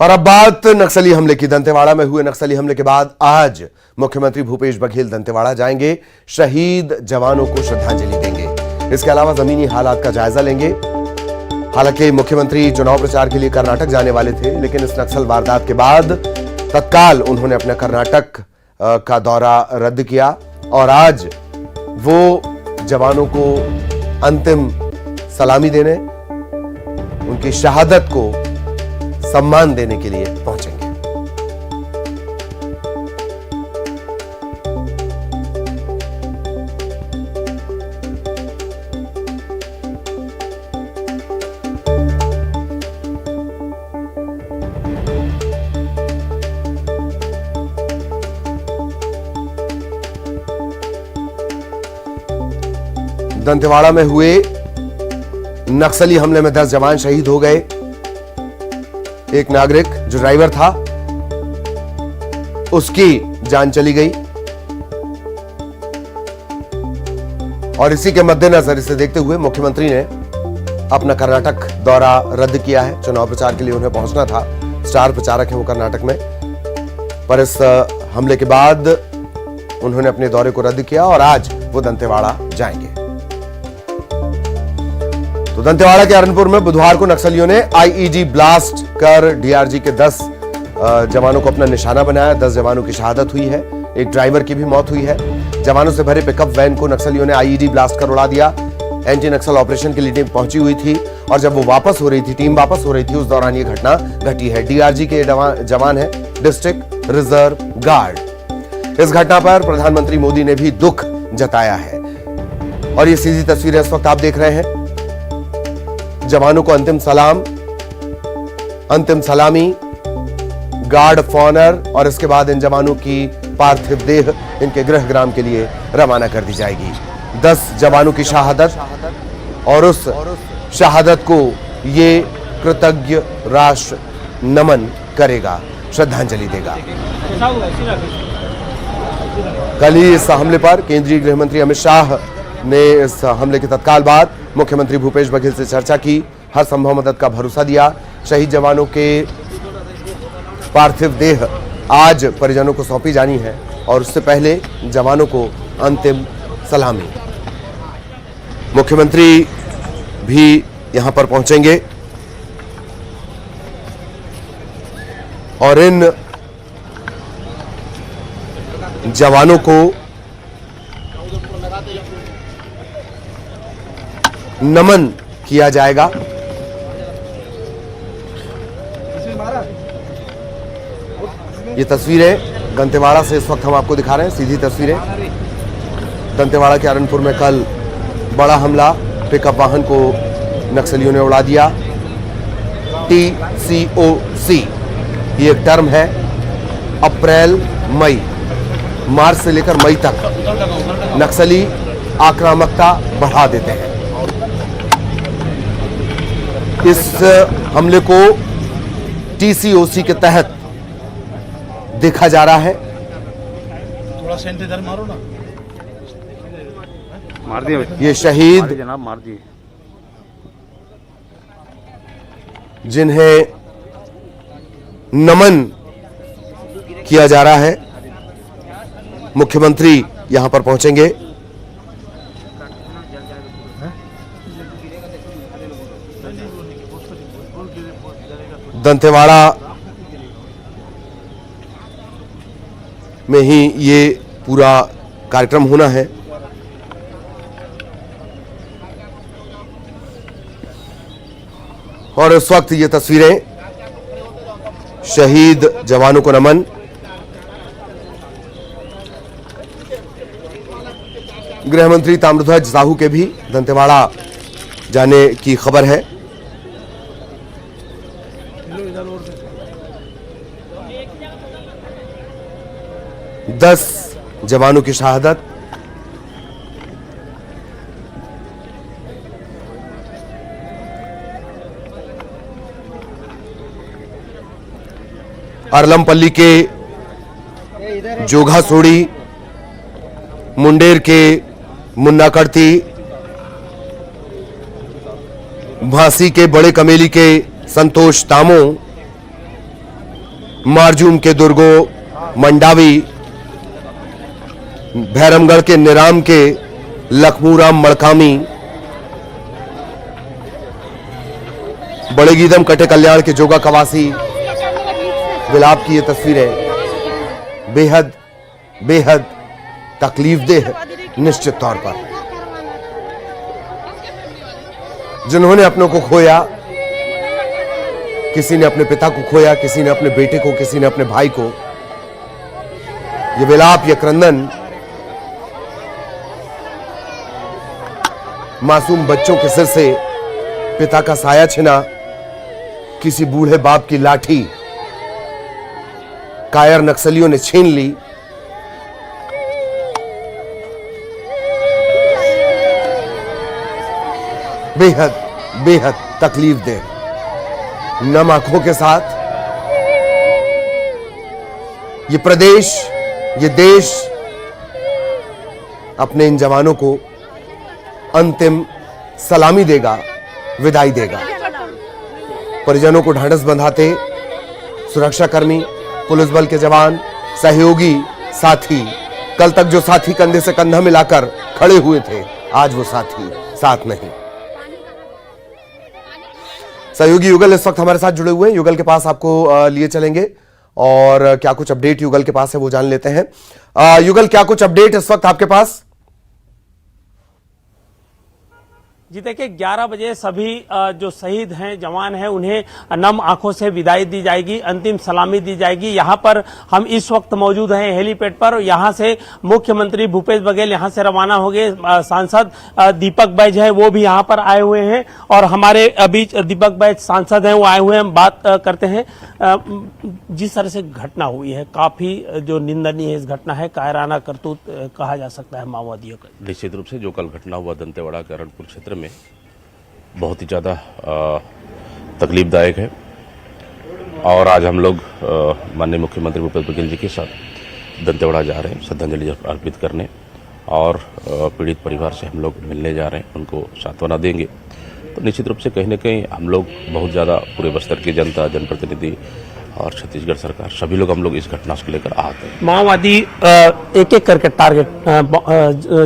और अब बात नक्सली हमले की। दंतेवाड़ा में हुए नक्सली हमले के बाद आज मुख्यमंत्री भूपेश बघेल दंतेवाड़ा जाएंगे, शहीद जवानों को श्रद्धांजलि देंगे। इसके अलावा जमीनी हालात का जायजा लेंगे। हालांकि मुख्यमंत्री चुनाव प्रचार के लिए कर्नाटक जाने वाले थे, लेकिन इस नक्सल वारदात के बाद तत्काल उन्होंने अपना कर्नाटक का दौरा रद्द किया और आज वो जवानों को अंतिम सलामी देने, उनकी शहादत को सम्मान देने के लिए पहुंचेंगे। दंतेवाड़ा में हुए नक्सली हमले में 10 जवान शहीद हो गए। एक नागरिक जो ड्राइवर था, उसकी जान चली गई और इसी के मद्देनजर इसे देखते हुए मुख्यमंत्री ने अपना कर्नाटक दौरा रद्द किया है। चुनाव प्रचार के लिए उन्हें पहुंचना था, स्टार प्रचारक हैं वो कर्नाटक में, पर इस हमले के बाद उन्होंने अपने दौरे को रद्द किया और आज वो दंतेवाड़ा जाएंगे। तो दंतेवाड़ा के अरनपुर में बुधवार को नक्सलियों ने आईईडी ब्लास्ट कर डीआरजी के 10 जवानों को अपना निशाना बनाया। 10 जवानों की शहादत हुई है, एक ड्राइवर की भी मौत हुई है। जवानों से भरे पिकअप वैन को नक्सलियों ने आईईडी ब्लास्ट कर उड़ा दिया। एंटी नक्सल ऑपरेशन के लिए टीम पहुंची हुई थी और जब वो वापस हो रही थी, टीम वापस हो रही थी, उस दौरान ये घटना घटी है। डीआरजी के जवान है, डिस्ट्रिक्ट रिजर्व गार्ड। इस घटना पर प्रधानमंत्री मोदी ने भी दुख जताया है और ये सीधी तस्वीरें इस वक्त आप देख रहे हैं। जवानों को अंतिम सलामी, गार्ड ऑफ ऑनर और इसके बाद इन जवानों की पार्थिव देह इनके गृह ग्राम के लिए रवाना कर दी जाएगी। 10 जवानों की शहादत और उस शहादत को ये कृतज्ञ राष्ट्र नमन करेगा, श्रद्धांजलि देगा। कल ही इस हमले पर केंद्रीय गृह मंत्री अमित शाह ने इस हमले के तत्काल बाद मुख्यमंत्री भूपेश बघेल से चर्चा की, हर संभव मदद का भरोसा दिया। शहीद जवानों के पार्थिव देह आज परिजनों को सौंपी जानी है और उससे पहले जवानों को अंतिम सलामी। मुख्यमंत्री भी यहां पर पहुंचेंगे और इन जवानों को नमन किया जाएगा। ये तस्वीरें दंतेवाड़ा से इस वक्त हम आपको दिखा रहे हैं, सीधी तस्वीरें। दंतेवाड़ा के अरनपुर में कल बड़ा हमला, पिकअप वाहन को नक्सलियों ने उड़ा दिया। TCOC ये एक टर्म है, अप्रैल मई, मार्च से लेकर मई तक नक्सली आक्रामकता बढ़ा देते हैं। इस हमले को TCOC के तहत देखा जा रहा है। थोड़ा सेंट इधर मारो ना, मार दिए ये शहीद जनाब, मार दिए, जिन्हें नमन किया जा रहा है। मुख्यमंत्री यहां पर पहुंचेंगे। दंतेवाड़ा में ही ये पूरा कार्यक्रम होना है। और इस वक्त ये तस्वीरें, शहीद जवानों को नमन। गृह मंत्री ताम्रध्वज साहू के भी दंतेवाड़ा जाने की खबर है। 10 जवानों की शहादत। अरलमपल्ली के जोगा सोड़ी, मुंडेर के मुन्ना कड़ती, भांसी के बड़े कमेली के संतोष तामो, मारजूम के दुर्गो, मंडावी, भैरमगढ़ के निराम के लखमूराम मड़कामी, बड़े गीदम कटे कल्याण के जोगा कवासी, विलाप की ये तस्वीरें बेहद बेहद तकलीफदेह है निश्चित तौर पर। जिन्होंने अपनों को खोया, किसी ने अपने पिता को खोया, किसी ने अपने बेटे को, किसी ने अपने भाई को, ये विलाप, ये क्रंदन मासूम बच्चों के सिर से पिता का साया छिना, किसी बूढ़े बाप की लाठी कायर नक्सलियों ने छीन ली। बेहद बेहद तकलीफदेह, नम आंखों के साथ ये प्रदेश, ये देश अपने इन जवानों को अंतिम सलामी देगा, विदाई देगा। परिजनों को ढांढस बंधाते सुरक्षाकर्मी, पुलिस बल के जवान, सहयोगी, साथी, कल तक जो साथी कंधे से कंधा मिलाकर खड़े हुए थे, आज वो साथी साथ नहीं। सहयोगी युगल इस वक्त हमारे साथ जुड़े हुए हैं। युगल के पास आपको लिए चलेंगे और क्या कुछ अपडेट युगल के पास है वो जान लेते हैं। युगल, क्या कुछ अपडेट इस वक्त आपके पास? जी देखिए, 11 बजे सभी जो शहीद हैं, जवान हैं, उन्हें नम आंखों से विदाई दी जाएगी, अंतिम सलामी दी जाएगी। यहाँ पर हम इस वक्त मौजूद हैं हेलीपैड पर। यहाँ से मुख्यमंत्री भूपेश बघेल यहाँ से रवाना हो गए। सांसद दीपक बैज है, वो भी यहाँ पर आए हुए हैं और हमारे बीच दीपक बैज सांसद हैं, वो आए हुए हैं। हम बात करते हैं। जिस तरह से घटना हुई है, काफी जो निंदनीय इस घटना है, कायराना करतूत कहा जा सकता है माओवादियों का। निश्चित रूप से जो कल घटना हुआ दंतेवाड़ा के रणपुर क्षेत्र में बहुत ही ज़्यादा तकलीफदायक है और आज हम लोग माननीय मुख्यमंत्री भूपेश बघेल जी के साथ दंतेवाड़ा जा रहे हैं श्रद्धांजलि अर्पित करने और पीड़ित परिवार से हम लोग मिलने जा रहे हैं, उनको सांत्वना देंगे। तो निश्चित रूप से कहीं न कहीं हम लोग बहुत ज़्यादा पूरे बस्तर की जनता, जनप्रतिनिधि और छत्तीसगढ़ सरकार सभी लोग हम लोग इस घटना को लेकर आहत हैं। माओवादी एक एक करके टारगेट,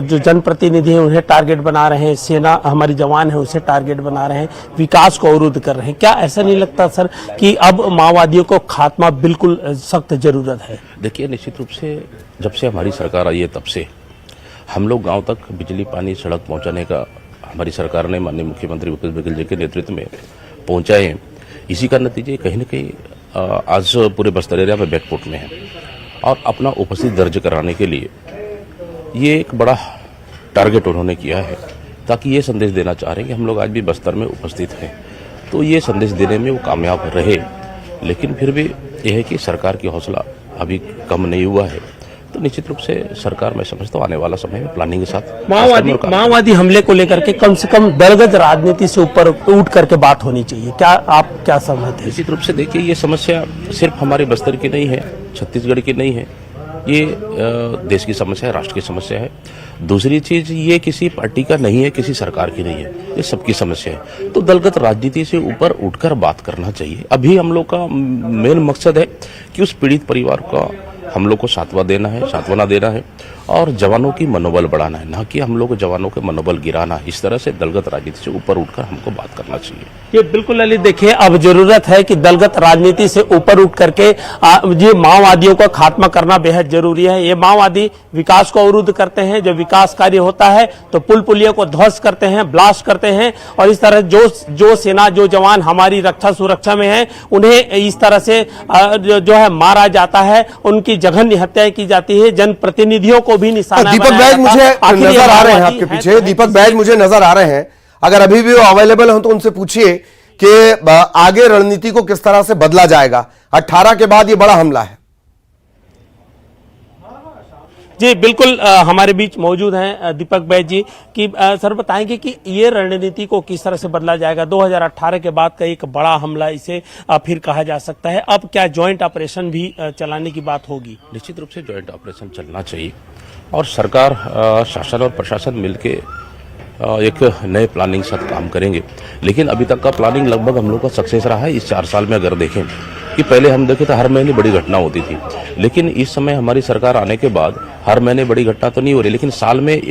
जो जनप्रतिनिधि हैं उन्हें टारगेट बना रहे हैं, सेना हमारी जवान है उसे टारगेट बना रहे हैं, विकास को अवरुद्ध कर रहे हैं। क्या ऐसा नहीं लगता सर कि अब माओवादियों को खात्मा बिल्कुल सख्त जरूरत है? देखिए, निश्चित रूप से जब से हमारी सरकार आई है तब से हम लोग गाँव तक बिजली, पानी, सड़क पहुँचाने का हमारी सरकार ने माननीय मुख्यमंत्री भूपेश बघेल जी के नेतृत्व में पहुँचाए। इसी का नतीजे कहीं न कहीं आज पूरे बस्तर एरिया में बैकफुट में है और अपना उपस्थिति दर्ज कराने के लिए ये एक बड़ा टारगेट उन्होंने किया है, ताकि ये संदेश देना चाह रहे हैं कि हम लोग आज भी बस्तर में उपस्थित हैं। तो ये संदेश देने में वो कामयाब रहे, लेकिन फिर भी यह है कि सरकार की हौसला अभी कम नहीं हुआ है। तो निश्चित रूप से सरकार, मैं समझता हूँ, आने वाला समय में प्लानिंग के साथ माओवादी हमले को लेकर के कम से कम दलगत राजनीति से ऊपर उठ करके बात होनी चाहिए। क्या आप क्या समझते हैं? निश्चित रूप से देखिए, ये समस्या सिर्फ हमारे बस्तर की नहीं है, छत्तीसगढ़ की नहीं है, ये देश की समस्या है, राष्ट्र की समस्या है। दूसरी चीज, ये किसी पार्टी का नहीं है, किसी सरकार की नहीं है, ये सबकी समस्या है। तो दलगत राजनीति से ऊपर उठकर बात करना चाहिए। अभी हम लोग का मेन मकसद है कि उस पीड़ित परिवार का हम लोग को सांत्वना देना है और जवानों की मनोबल बढ़ाना है, ना कि हम लोग जवानों के मनोबल गिराना। इस तरह से दलगत राजनीति से ऊपर उठकर हमको बात करना चाहिए। ये बिल्कुल ललित, देखिए अब जरूरत है कि दलगत राजनीति से ऊपर उठ करके ये माओवादियों का खात्मा करना बेहद जरूरी है। ये माओवादी विकास को अवरुद्ध करते हैं, जो विकास कार्य होता है तो पुल पुलियों को ध्वस्त करते हैं, ब्लास्ट करते हैं और इस तरह जो सेना, जो जवान हमारी रक्षा सुरक्षा में है, उन्हें इस तरह से जो है मारा जाता है, उनकी जघन्य हत्याएं की जाती है, जनप्रतिनिधियों को भी निशाना। दीपक बैज मुझे नजर आ रहे हैं आपके पीछे, दीपक बैज मुझे नजर आ रहे हैं। अगर अभी भी वो अवेलेबल हो तो उनसे पूछिए कि आगे रणनीति को किस तरह से बदला जाएगा। 18 के बाद ये बड़ा हमला है। जी बिल्कुल, हमारे बीच मौजूद हैं दीपक बैज जी कि सर बताएंगे कि ये रणनीति को किस तरह से बदला जाएगा। 2018 के बाद का एक बड़ा हमला इसे फिर कहा जा सकता है। अब क्या जॉइंट ऑपरेशन भी चलाने की बात होगी? निश्चित रूप से जॉइंट ऑपरेशन चलना चाहिए और सरकार, शासन और प्रशासन मिलके एक नए प्लानिंग साथ काम करेंगे। लेकिन अभी तक का प्लानिंग लगभग हम लोग का सक्सेस रहा है। इस 4 साल में अगर देखें कि पहले हम देखे तो हर महीने बड़ी घटना होती थी, लेकिन इस समय हमारी सरकार आने के बाद हर महीने बड़ी घटना तो नहीं हो रही, लेकिन साल में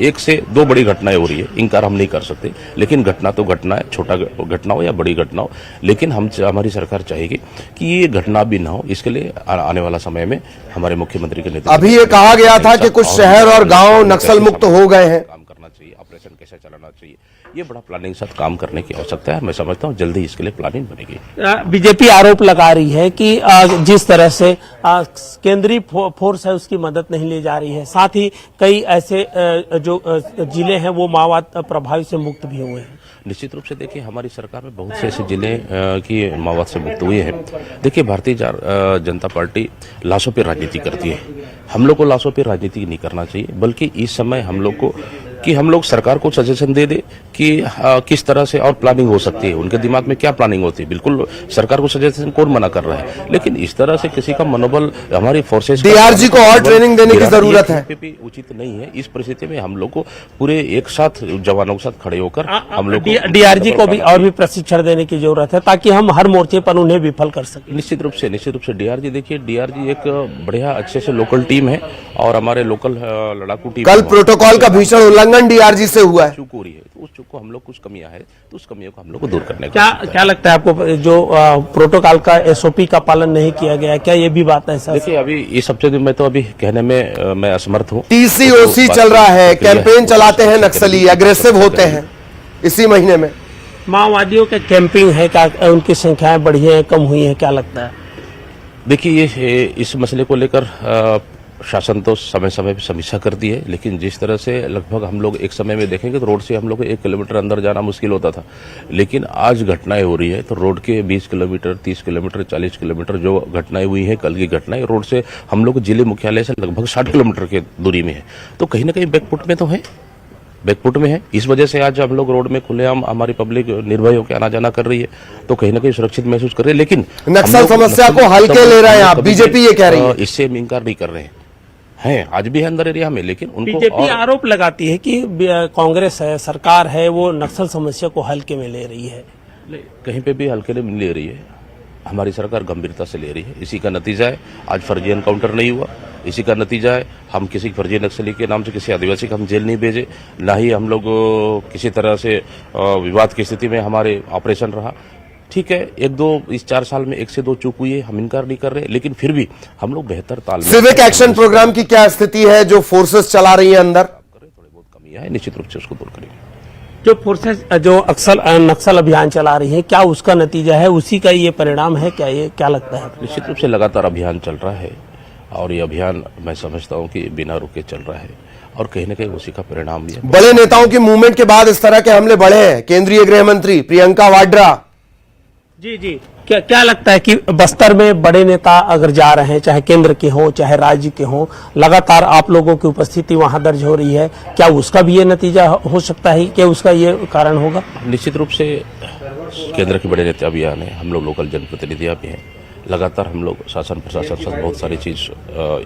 एक से दो बड़ी घटनाएं हो रही है। इनकार हम नहीं कर सकते, लेकिन घटना तो घटना है, छोटा घटना हो या बड़ी घटना हो, लेकिन हमारी सरकार चाहेगी कि ये घटना भी ना हो। इसके लिए आने वाला समय में हमारे मुख्यमंत्री के नेतृत्व अभी ये कहा गया था कि कुछ शहर और गांव नक्सल मुक्त हो गए हैं, काम करना चाहिए, ऑपरेशन कैसे चलाना चाहिए, ये बड़ा प्लानिंग के साथ काम करने की आवश्यकता है। मैं समझता हूँ जल्दी इसके लिए प्लानिंग बनेगी। बीजेपी आरोप लगा रही है कि जिस तरह से केंद्रीय फोर्स है उसकी मदद नहीं ली जा रही है, साथ ही कई ऐसे जो जिले हैं वो माओवाद प्रभावित से मुक्त भी हुए हैं। निश्चित रूप से देखिए, हमारी सरकार में बहुत से ऐसे जिले की माओवाद से मुक्त हुए हैं। देखिए, भारतीय जनता पार्टी लाशों पर राजनीति करती है। हम लोग को लाशों पर राजनीति नहीं करना चाहिए, बल्कि इस समय हम लोग को कि हम लोग सरकार को सजेशन दे दे कि किस तरह से और प्लानिंग हो सकती है, उनके दिमाग में क्या प्लानिंग होती है। बिल्कुल सरकार को सजेशन कौन मना कर रहा है, लेकिन इस तरह से किसी का मनोबल हमारी फोर्सेस डीआरजी को और ट्रेनिंग देने की जरूरत है, उचित नहीं है। इस परिस्थिति में हम लोग को पूरे एक साथ जवानों के साथ खड़े होकर हम लोग डीआरजी को भी और भी प्रशिक्षण देने की जरूरत है ताकि हम हर मोर्चे पर उन्हें विफल कर सकें। निश्चित रूप से डीआरजी, देखिए डीआरजी एक बढ़िया अच्छे से लोकल टीम है और हमारे लोकल लड़ाकू टीम। कल प्रोटोकॉल का भीषण उल्लंघन डीआरजी से हुआ है, चूक हो रही है, तो उस चूक को हम लोग कुछ कमियां है तो उस कमियों को हम लोग को दूर करने क्या लगता है आपको, जो प्रोटोकॉल का एसओपी का पालन नहीं किया गया, क्या ये भी बात है सर? देखिए, अभी इस हफ्ते में तो अभी कहने में मैं असमर्थ हूँ। टीसीओसी चल रहा है, कैंपेन चलाते हैं नक्सली, अग्रेसिव होते हैं इसी महीने में। माओवादियों के कैंपिंग है, क्या उनकी संख्याएं बढ़ी है, कम हुई है, क्या लगता है? देखिए, ये इस मसले को लेकर शासन तो समय समय पर समीक्षा करती है, लेकिन जिस तरह से लगभग हम लोग एक समय में देखेंगे तो रोड से हम लोग को 1 किलोमीटर अंदर जाना मुश्किल होता था, लेकिन आज घटनाएं हो रही है तो रोड के 20 किलोमीटर, 30 किलोमीटर, 40 किलोमीटर जो घटनाएं हुई हैं, कल की घटनाएं रोड से हम लोग जिले मुख्यालय से लगभग 60 किलोमीटर की दूरी में है, तो कहीं ना कहीं बैकफुट में तो है, बैकफुट में है। इस वजह से आज हम लोग रोड में खुलेआम हमारी पब्लिक निर्भय होकर आना जाना कर रही है, तो कहीं ना कहीं सुरक्षित महसूस कर रही है। लेकिन नक्सल समस्या को हल्के ले रहे हैं आप, बीजेपी ये कह रही है। इससे हम इंकार नहीं कर रहे हैं, आज भी है अंदर एरिया में, लेकिन उनको बीजेपी आरोप लगाती है कि कांग्रेस है, सरकार है, वो नक्सल समस्या को हल्के में ले रही है। कहीं पे भी हल्के में ले रही है, हमारी सरकार गंभीरता से ले रही है। इसी का नतीजा है आज फर्जी एनकाउंटर नहीं हुआ, इसी का नतीजा है हम किसी फर्जी नक्सली के नाम से किसी आदिवासी को हम जेल नहीं भेजे, ना ही हम लोग किसी तरह से विवाद की स्थिति में हमारे ऑपरेशन रहा। ठीक है, 1-2 इस 4 साल में 1 से 2 चूक हुई है, हम इनकार नहीं कर रहे, लेकिन फिर भी हम लोग बेहतर तालमेल। सिविक एक्शन प्रोग्राम की क्या स्थिति है जो फोर्सेस चला रही है अंदर? थोड़ी बहुत कमियां है, निश्चित रूप से उसको दूर करेंगे। जो फोर्सेस जो अक्सर नक्सल अभियान चला रही है, क्या उसका नतीजा है, उसी का ये परिणाम है क्या, ये क्या लगता है? निश्चित रूप से लगातार अभियान चल रहा है और ये अभियान मैं समझता हूँ कि बिना रुके चल रहा है और कहीं न कहीं उसी का परिणाम भी है। बड़े नेताओं की मूवमेंट के बाद इस तरह के हमले बढ़े हैं। केंद्रीय गृह मंत्री प्रियंका वाड्रा, जी, क्या लगता है कि बस्तर में बड़े नेता अगर जा रहे हैं, चाहे केंद्र के हों चाहे राज्य के हों, लगातार आप लोगों की उपस्थिति वहां दर्ज हो रही है, क्या उसका भी ये नतीजा हो सकता है, क्या उसका ये कारण होगा? निश्चित रूप से केंद्र के बड़े नेता भी आने, हम लोग लोकल जनप्रतिनिधियां भी हैं, लगातार हम लोग शासन प्रशासन से बहुत सारी चीज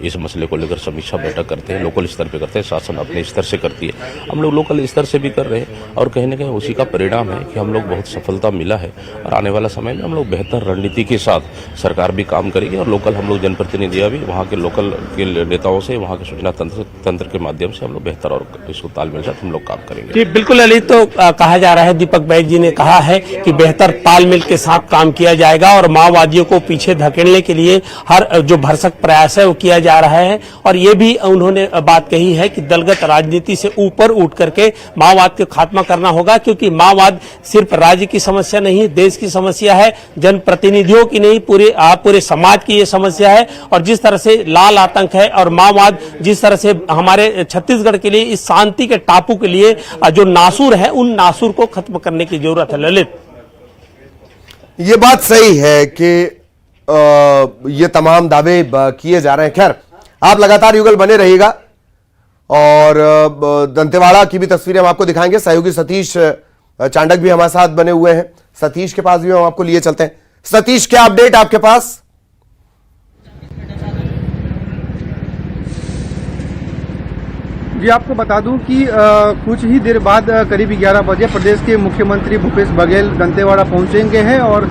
इस मसले को लेकर समीक्षा बैठक करते हैं, लोकल स्तर पे करते हैं, शासन अपने स्तर से करती है, हम लोग लोकल स्तर से भी कर रहे हैं और कहीं ना कहीं उसी का परिणाम है कि हम लोग बहुत सफलता मिला है और आने वाला समय में हम लोग बेहतर रणनीति के साथ सरकार भी काम करेगी और लोकल हम लोग जनप्रतिनिधियां भी वहाँ के लोकल के नेताओं से, वहाँ के सूचना तंत्र के माध्यम से हम लोग बेहतर और इसको तालमेल साथ हम लोग काम करेंगे। जी बिल्कुल ललित, तो कहा जा रहा है, दीपक बैज जी ने कहा है कि बेहतर तालमेल के साथ काम किया जाएगा और माओवादियों को पीछे धकेलने के लिए हर जो भरसक प्रयास है वो किया जा रहा है। और ये भी उन्होंने बात कही है कि दलगत राजनीति से ऊपर उठ करके माओवाद का खात्मा करना होगा, क्योंकि माओवाद सिर्फ राज्य की समस्या नहीं, देश की समस्या है, जनप्रतिनिधियों की नहीं, पूरे समाज की ये समस्या है। और जिस तरह से लाल आतंक है और माओवाद जिस तरह से हमारे छत्तीसगढ़ के लिए, इस शांति के टापू के लिए जो नासूर है, उन नासूर को खत्म करने की जरूरत है। ललित, ये बात सही है कि ये तमाम दावे किए जा रहे हैं। खैर, आप लगातार युगल बने रहिएगा और दंतेवाड़ा की भी तस्वीरें हम आपको दिखाएंगे। सहयोगी सतीश चांडक भी हमारे साथ बने हुए हैं, सतीश के पास भी हम आपको लिए चलते हैं। सतीश, क्या अपडेट आपके पास? जी आपको बता दूं कि कुछ ही देर बाद करीब 11 बजे प्रदेश के मुख्यमंत्री भूपेश बघेल दंतेवाड़ा पहुंचेंगे हैं और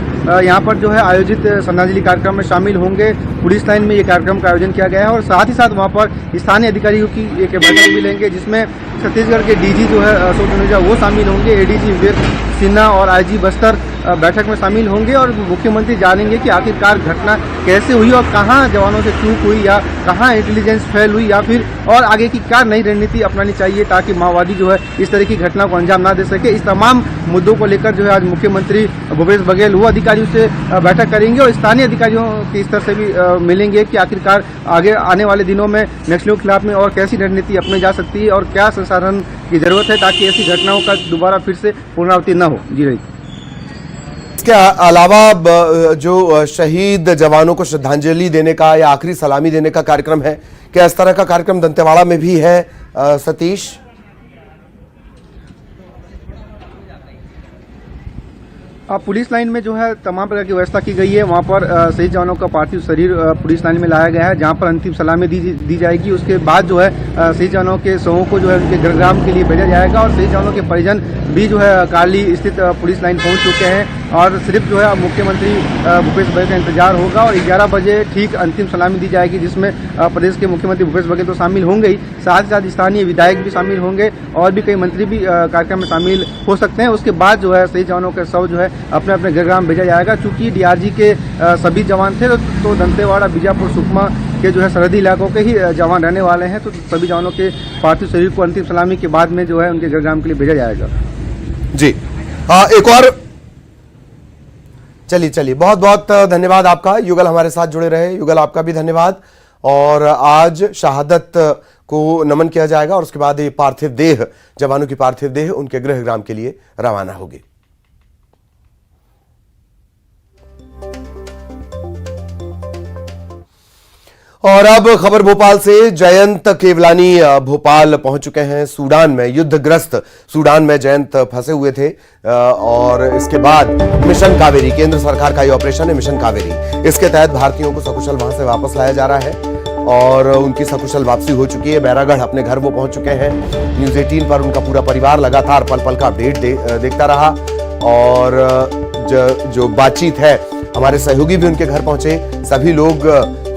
यहां पर जो है आयोजित श्रद्धांजलि कार्यक्रम में शामिल होंगे। पुलिस लाइन में ये कार्यक्रम का आयोजन किया गया है और साथ ही साथ वहां पर स्थानीय अधिकारियों की एक बैठक भी लेंगे, जिसमें छत्तीसगढ़ के डीजी जो है अशोक जूनेजा वो शामिल होंगे, एडीजी विवेक सिन्हा और आईजी बस्तर बैठक में शामिल होंगे और मुख्यमंत्री जानेंगे कि आखिरकार घटना कैसे हुई और कहां जवानों से चूक हुई या कहां इंटेलिजेंस फेल हुई या फिर और आगे की क्या नई रणनीति अपनानी चाहिए ताकि माओवादी जो है इस तरह की घटना को अंजाम ना दे सके। इस तमाम मुद्दों को लेकर जो है आज मुख्यमंत्री भूपेश बघेल वो अधिकारियों से बैठक करेंगे और स्थानीय अधिकारियों के स्तर से भी मिलेंगे कि आखिरकार आगे आने वाले दिनों में नक्सलियों के खिलाफ में और कैसी रणनीति अपनाई जा सकती है और क्या संसाधन की जरूरत है ताकि ऐसी घटनाओं का दोबारा फिर से पुनरावृत्ति न हो। जी रही इसके अलावा जो शहीद जवानों को श्रद्धांजलि देने का या आखिरी सलामी देने का कार्यक्रम है, क्या इस तरह का कार्यक्रम दंतेवाड़ा में भी है सतीश? पुलिस लाइन में जो है तमाम प्रकार की व्यवस्था की गई है। वहां पर शहीद जवानों का पार्थिव शरीर पुलिस लाइन में लाया गया है, जहां पर अंतिम सलामी दी जाएगी। उसके बाद जो है शहीद जवानों के शवों को जो है उनके गृहग्राम के लिए भेजा जाएगा और शहीद जवानों के परिजन भी जो है काली स्थित पुलिस लाइन पहुंच चुके हैं और सिर्फ जो है मुख्यमंत्री भूपेश बघेल का इंतजार होगा और 11 बजे ठीक अंतिम सलामी दी जाएगी, जिसमें प्रदेश के मुख्यमंत्री भूपेश बघेल तो शामिल होंगे ही, साथ ही साथ स्थानीय विधायक भी शामिल होंगे और भी कई मंत्री भी कार्यक्रम में शामिल हो सकते हैं। उसके बाद जो है शहीद जवानों के शव जो है अपने अपने गृहग्राम भेजा जाएगा। चूंकि डीआरजी के सभी जवान थे तो दंतेवाड़ा, बीजापुर, सुकमा के जो है सरहदी इलाकों के ही जवान रहने वाले हैं, तो सभी जवानों के पार्थिव शरीर को अंतिम सलामी के बाद में जो है उनके गृहग्राम के लिए भेजा जाएगा। जी एक और चलिए बहुत बहुत धन्यवाद आपका युगल, हमारे साथ जुड़े रहे। युगल आपका भी धन्यवाद। और आज शहादत को नमन किया जाएगा और उसके बाद ये पार्थिव देह, जवानों की पार्थिव देह उनके गृहग्राम के लिए रवाना होगी। और अब खबर भोपाल से। जयंत केवलानी भोपाल पहुंच चुके हैं। सूडान में, युद्धग्रस्त सूडान में जयंत फंसे हुए थे और इसके बाद मिशन कावेरी, केंद्र सरकार का ये ऑपरेशन है मिशन कावेरी, इसके तहत भारतीयों को सकुशल वहां से वापस लाया जा रहा है और उनकी सकुशल वापसी हो चुकी है। बैरागढ़ अपने घर वो पहुंच चुके हैं। न्यूज 18 पर उनका पूरा परिवार लगातार पल पल का अपडेट देखता रहा और जो बातचीत है, हमारे सहयोगी भी उनके घर पहुंचे, सभी लोग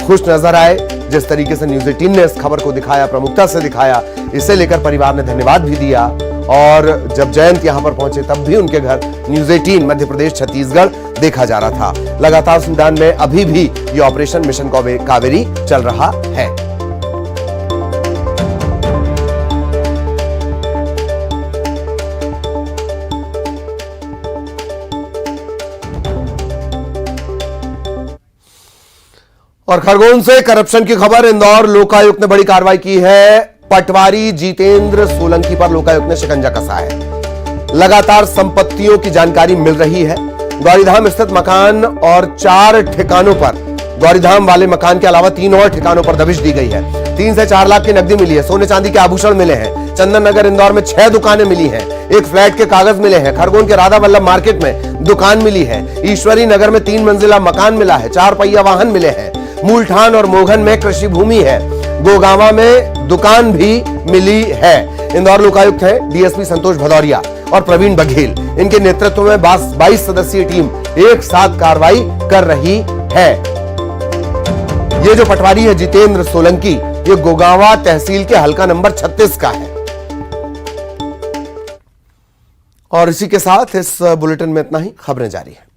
खुश नजर आए। जिस तरीके से न्यूज 18 ने इस खबर को दिखाया, प्रमुखता से दिखाया, इसे लेकर परिवार ने धन्यवाद भी दिया। और जब जयंत यहां पर पहुंचे तब भी उनके घर न्यूज 18 मध्य प्रदेश, छत्तीसगढ़ देखा जा रहा था। लगातार सूडान में अभी भी ये ऑपरेशन मिशन कावेरी चल रहा है। और खरगोन से करप्शन की खबर। इंदौर लोकायुक्त ने बड़ी कार्रवाई की है। पटवारी जितेंद्र सोलंकी पर लोकायुक्त ने शिकंजा कसा है। लगातार संपत्तियों की जानकारी मिल रही है। गौरीधाम स्थित मकान और 4 ठिकानों पर, गौरीधाम वाले मकान के अलावा 3 और ठिकानों पर दबिश दी गई है। 3 से 4 लाख की नकदी मिली है। सोने चांदी के आभूषण मिले हैं। चंदन नगर इंदौर में 6 दुकानें मिली हैं। एक फ्लैट के कागज मिले हैं। खरगोन के राधा वल्लभ मार्केट में दुकान मिली है। ईश्वरी नगर में 3 मंजिला मकान मिला है। 4 पहिया वाहन मिले हैं। मूलठान और मोघन में कृषि भूमि है। गोगावा में दुकान भी मिली है। इंदौर लोकायुक्त है डीएसपी संतोष भदौरिया और प्रवीण बघेल, इनके नेतृत्व में 22 सदस्यीय टीम एक साथ कार्रवाई कर रही है। ये जो पटवारी है जितेंद्र सोलंकी, ये गोगावा तहसील के हलका नंबर 36 का है। और इसी के साथ इस बुलेटिन में इतना ही। खबरें जारी है।